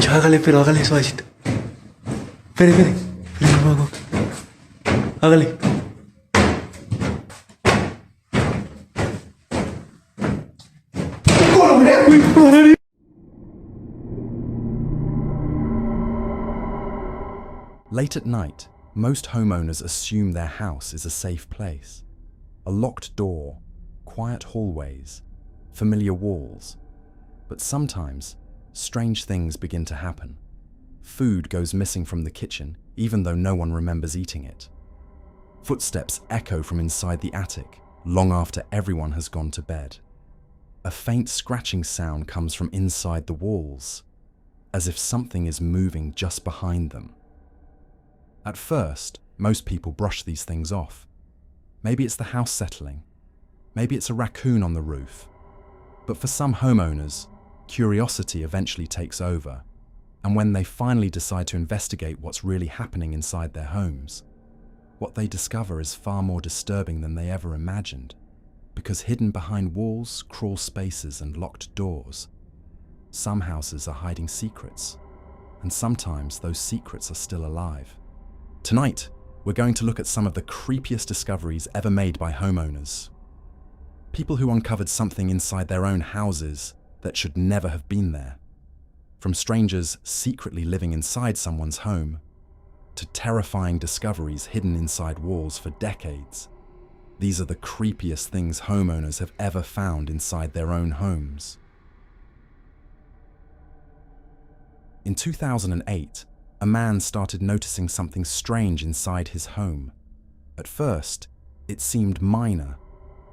hágale suavecito. Espere. Hágale. Late at night, most homeowners assume their house is a safe place. A locked door, quiet hallways, familiar walls. But sometimes, strange things begin to happen. Food goes missing from the kitchen, even though no one remembers eating it. Footsteps echo from inside the attic, long after everyone has gone to bed. A faint scratching sound comes from inside the walls, as if something is moving just behind them. At first, most people brush these things off. Maybe it's the house settling. Maybe it's a raccoon on the roof. But for some homeowners, curiosity eventually takes over, and when they finally decide to investigate what's really happening inside their homes, what they discover is far more disturbing than they ever imagined, because hidden behind walls, crawl spaces, and locked doors, some houses are hiding secrets, and sometimes those secrets are still alive. Tonight, we're going to look at some of the creepiest discoveries ever made by homeowners. People who uncovered something inside their own houses that should never have been there. From strangers secretly living inside someone's home, to terrifying discoveries hidden inside walls for decades. These are the creepiest things homeowners have ever found inside their own homes. In 2008, a man started noticing something strange inside his home. At first, it seemed minor.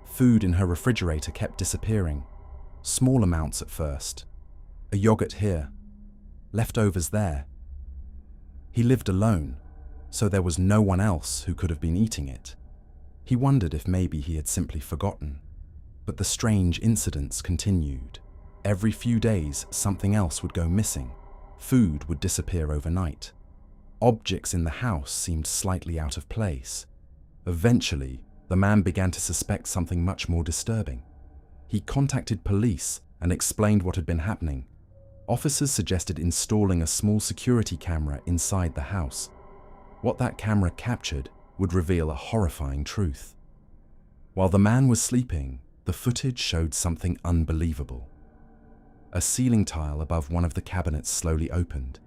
Food in her refrigerator kept disappearing. Small amounts at first. A yogurt here. Leftovers there. He lived alone, so there was no one else who could have been eating it. He wondered if maybe he had simply forgotten. But the strange incidents continued. Every few days, something else would go missing. Food would disappear overnight. Objects in the house seemed slightly out of place. Eventually, the man began to suspect something much more disturbing. He contacted police and explained what had been happening. Officers suggested installing a small security camera inside the house. What that camera captured would reveal a horrifying truth. While the man was sleeping, the footage showed something unbelievable. A ceiling tile above one of the cabinets slowly opened,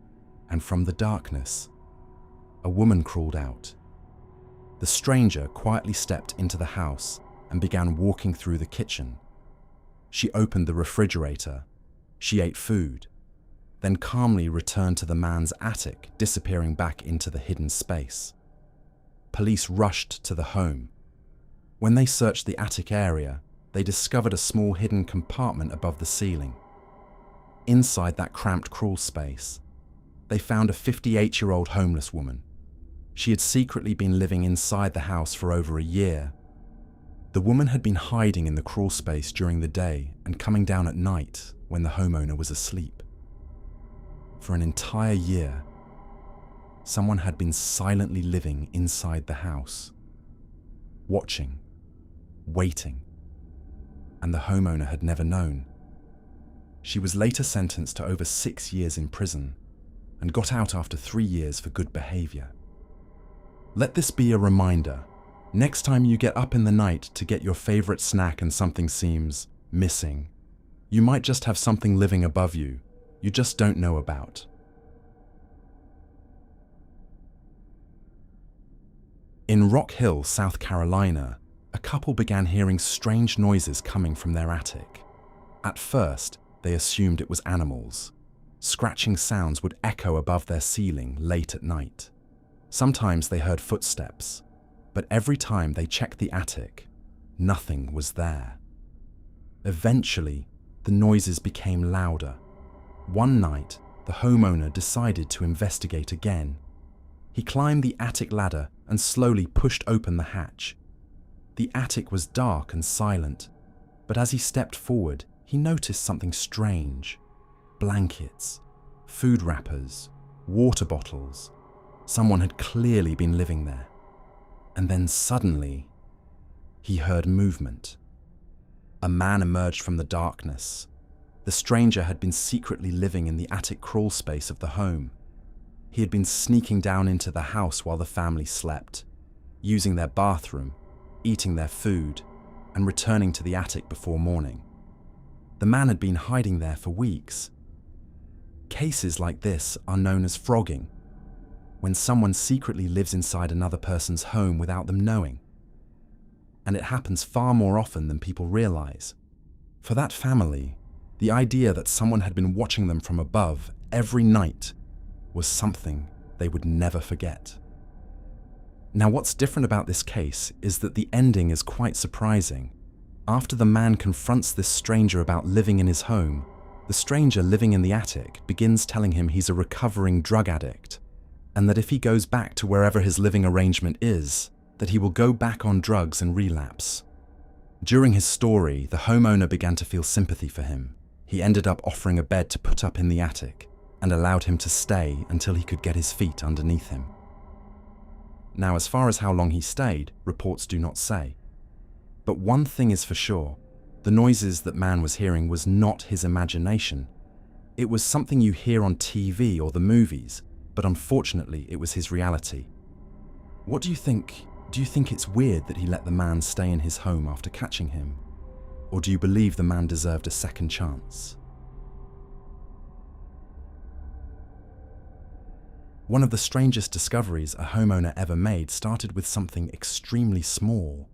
and from the darkness, a woman crawled out. The stranger quietly stepped into the house and began walking through the kitchen. She opened the refrigerator. She ate food, then calmly returned to the man's attic, disappearing back into the hidden space. Police rushed to the home. When they searched the attic area, they discovered a small hidden compartment above the ceiling. Inside that cramped crawl space, they found a 58-year-old homeless woman. She had secretly been living inside the house for over a year. The woman had been hiding in the crawl space during the day and coming down at night when the homeowner was asleep. For an entire year, someone had been silently living inside the house, watching, waiting, and the homeowner had never known. She was later sentenced to over 6 years in prison and got out after 3 years for good behavior. Let this be a reminder. Next time you get up in the night to get your favorite snack and something seems missing, you might just have something living above you just don't know about. In Rock Hill, South Carolina, a couple began hearing strange noises coming from their attic. At first, they assumed it was animals. Scratching sounds would echo above their ceiling late at night. Sometimes they heard footsteps, but every time they checked the attic, nothing was there. Eventually, the noises became louder. One night, the homeowner decided to investigate again. He climbed the attic ladder and slowly pushed open the hatch. The attic was dark and silent, but as he stepped forward, he noticed something strange. Blankets, food wrappers, water bottles. Someone had clearly been living there. And then suddenly, he heard movement. A man emerged from the darkness. The stranger had been secretly living in the attic crawl space of the home. He had been sneaking down into the house while the family slept, using their bathroom, eating their food, and returning to the attic before morning. The man had been hiding there for weeks. Cases like this are known as frogging, when someone secretly lives inside another person's home without them knowing. And it happens far more often than people realize. For that family, the idea that someone had been watching them from above every night was something they would never forget. Now, what's different about this case is that the ending is quite surprising. After the man confronts this stranger about living in his home, the stranger living in the attic begins telling him he's a recovering drug addict, and that if he goes back to wherever his living arrangement is, that he will go back on drugs and relapse. During his story, the homeowner began to feel sympathy for him. He ended up offering a bed to put up in the attic and allowed him to stay until he could get his feet underneath him. Now, as far as how long he stayed, reports do not say. But one thing is for sure, the noises that man was hearing was not his imagination. It was something you hear on TV or the movies, but unfortunately it was his reality. What do you think? Do you think it's weird that he let the man stay in his home after catching him? Or do you believe the man deserved a second chance? One of the strangest discoveries a homeowner ever made started with something extremely small.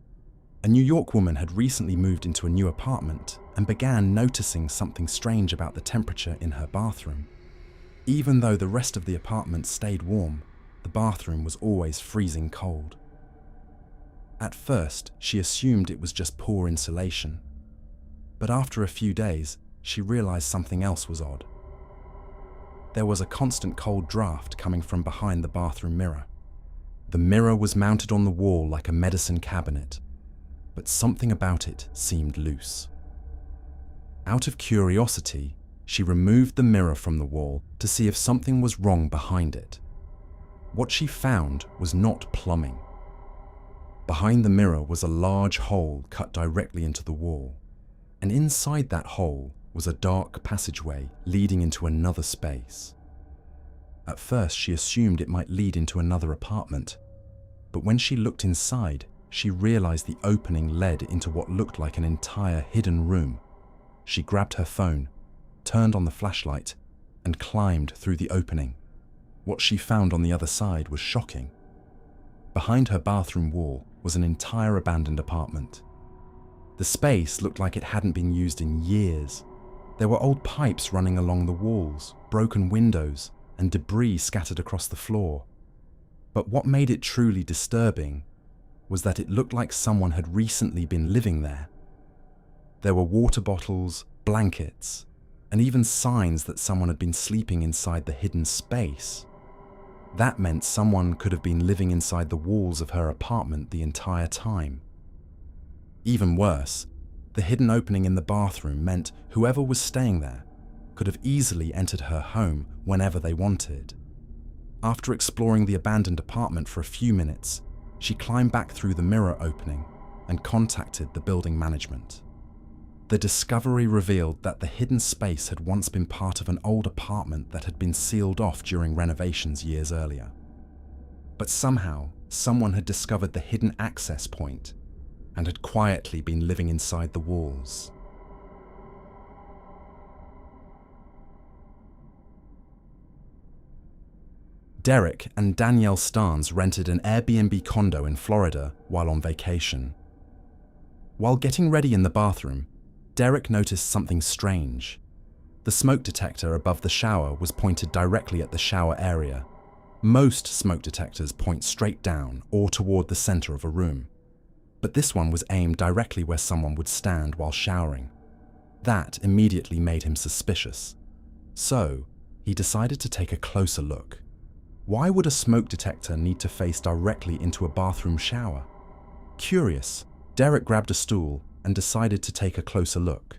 A New York woman had recently moved into a new apartment and began noticing something strange about the temperature in her bathroom. Even though the rest of the apartment stayed warm, the bathroom was always freezing cold. At first, she assumed it was just poor insulation. But after a few days, she realized something else was odd. There was a constant cold draft coming from behind the bathroom mirror. The mirror was mounted on the wall like a medicine cabinet, but something about it seemed loose. Out of curiosity, she removed the mirror from the wall to see if something was wrong behind it. What she found was not plumbing. Behind the mirror was a large hole cut directly into the wall, and inside that hole was a dark passageway leading into another space. At first, she assumed it might lead into another apartment, but when she looked inside, she realized the opening led into what looked like an entire hidden room. She grabbed her phone, turned on the flashlight, and climbed through the opening. What she found on the other side was shocking. Behind her bathroom wall was an entire abandoned apartment. The space looked like it hadn't been used in years. There were old pipes running along the walls, broken windows, and debris scattered across the floor. But what made it truly disturbing was that it looked like someone had recently been living there. There were water bottles, blankets, and even signs that someone had been sleeping inside the hidden space. That meant someone could have been living inside the walls of her apartment the entire time. Even worse, the hidden opening in the bathroom meant whoever was staying there could have easily entered her home whenever they wanted. After exploring the abandoned apartment for a few minutes, she climbed back through the mirror opening and contacted the building management. The discovery revealed that the hidden space had once been part of an old apartment that had been sealed off during renovations years earlier. But somehow, someone had discovered the hidden access point and had quietly been living inside the walls. Derek and Danielle Starnes rented an Airbnb condo in Florida while on vacation. While getting ready in the bathroom, Derek noticed something strange. The smoke detector above the shower was pointed directly at the shower area. Most smoke detectors point straight down or toward the center of a room, but this one was aimed directly where someone would stand while showering. That immediately made him suspicious. So, he decided to take a closer look. Why would a smoke detector need to face directly into a bathroom shower? Curious, Derek grabbed a stool and decided to take a closer look.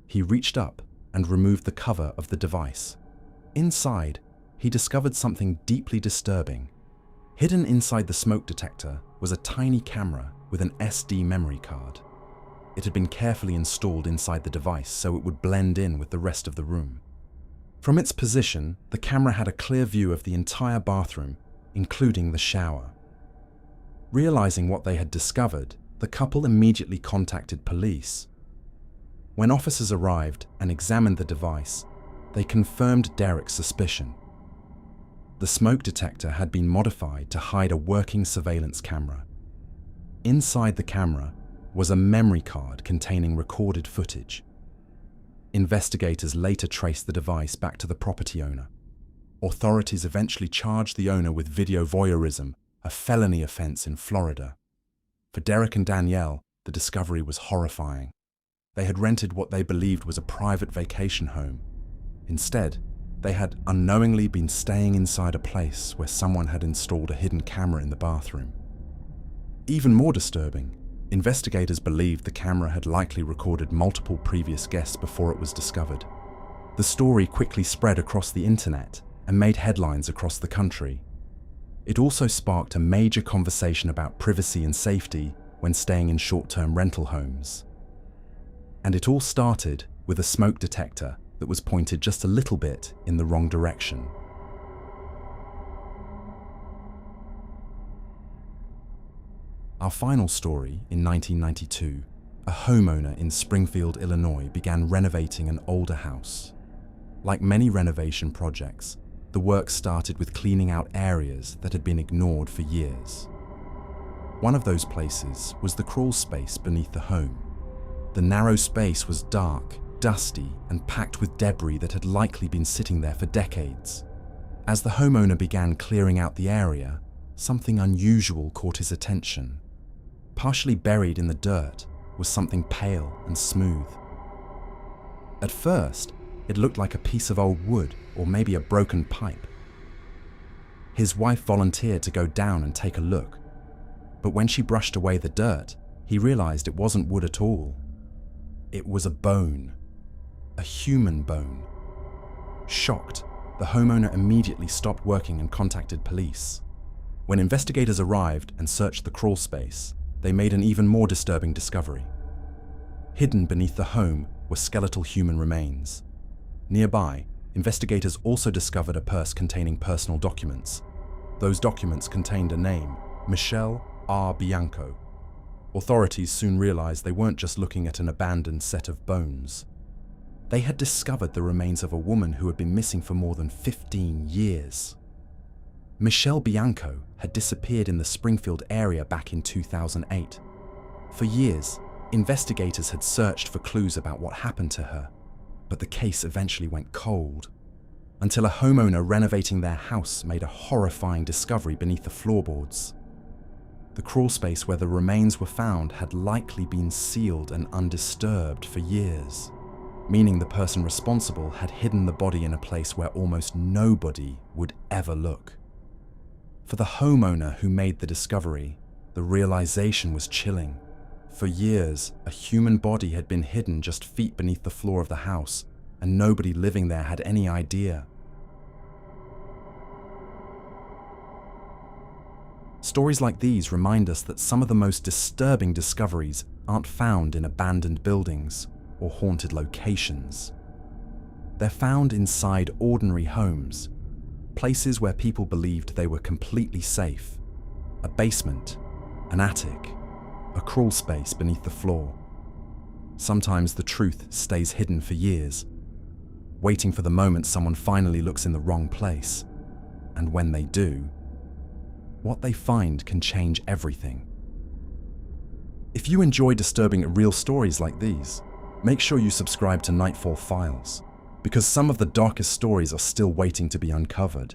He reached up and removed the cover of the device. Inside, he discovered something deeply disturbing. Hidden inside the smoke detector was a tiny camera with an SD memory card. it had been carefully installed inside the device so it would blend in with the rest of the room. From its position, the camera had a clear view of the entire bathroom, including the shower. Realizing what they had discovered, the couple immediately contacted police. When officers arrived and examined the device, they confirmed Derek's suspicion. The smoke detector had been modified to hide a working surveillance camera. Inside the camera was a memory card containing recorded footage. Investigators later traced the device back to the property owner. Authorities eventually charged the owner with video voyeurism, a felony offense in Florida. For Derek and Danielle, the discovery was horrifying. They had rented what they believed was a private vacation home. Instead, they had unknowingly been staying inside a place where someone had installed a hidden camera in the bathroom. Even more disturbing, investigators believed the camera had likely recorded multiple previous guests before it was discovered. The story quickly spread across the internet and made headlines across the country. It also sparked a major conversation about privacy and safety when staying in short-term rental homes. And it all started with a smoke detector that was pointed just a little bit in the wrong direction. Our final story, in 1992, a homeowner in Springfield, Illinois began renovating an older house. Like many renovation projects, the work started with cleaning out areas that had been ignored for years. One of those places was the crawl space beneath the home. The narrow space was dark, dusty, and packed with debris that had likely been sitting there for decades. As the homeowner began clearing out the area, something unusual caught his attention. Partially buried in the dirt was something pale and smooth. At first, it looked like a piece of old wood or maybe a broken pipe. His wife volunteered to go down and take a look, but when she brushed away the dirt, he realized it wasn't wood at all. It was a bone, a human bone. Shocked, the homeowner immediately stopped working and contacted police. When investigators arrived and searched the crawl space, they made an even more disturbing discovery. Hidden beneath the home were skeletal human remains. Nearby, investigators also discovered a purse containing personal documents. Those documents contained a name, Michelle R. Bianco. Authorities soon realized they weren't just looking at an abandoned set of bones. They had discovered the remains of a woman who had been missing for more than 15 years. Michelle Bianco had disappeared in the Springfield area back in 2008. For years, investigators had searched for clues about what happened to her, but the case eventually went cold, until a homeowner renovating their house made a horrifying discovery beneath the floorboards. The crawl space where the remains were found had likely been sealed and undisturbed for years, meaning the person responsible had hidden the body in a place where almost nobody would ever look. For the homeowner who made the discovery, the realization was chilling. For years, a human body had been hidden just feet beneath the floor of the house, and nobody living there had any idea. Stories like these remind us that some of the most disturbing discoveries aren't found in abandoned buildings or haunted locations. They're found inside ordinary homes, places where people believed they were completely safe. A basement, an attic, a crawl space beneath the floor. Sometimes the truth stays hidden for years, waiting for the moment someone finally looks in the wrong place. And when they do, what they find can change everything. If you enjoy disturbing real stories like these, make sure you subscribe to Nightfall Files, because some of the darkest stories are still waiting to be uncovered.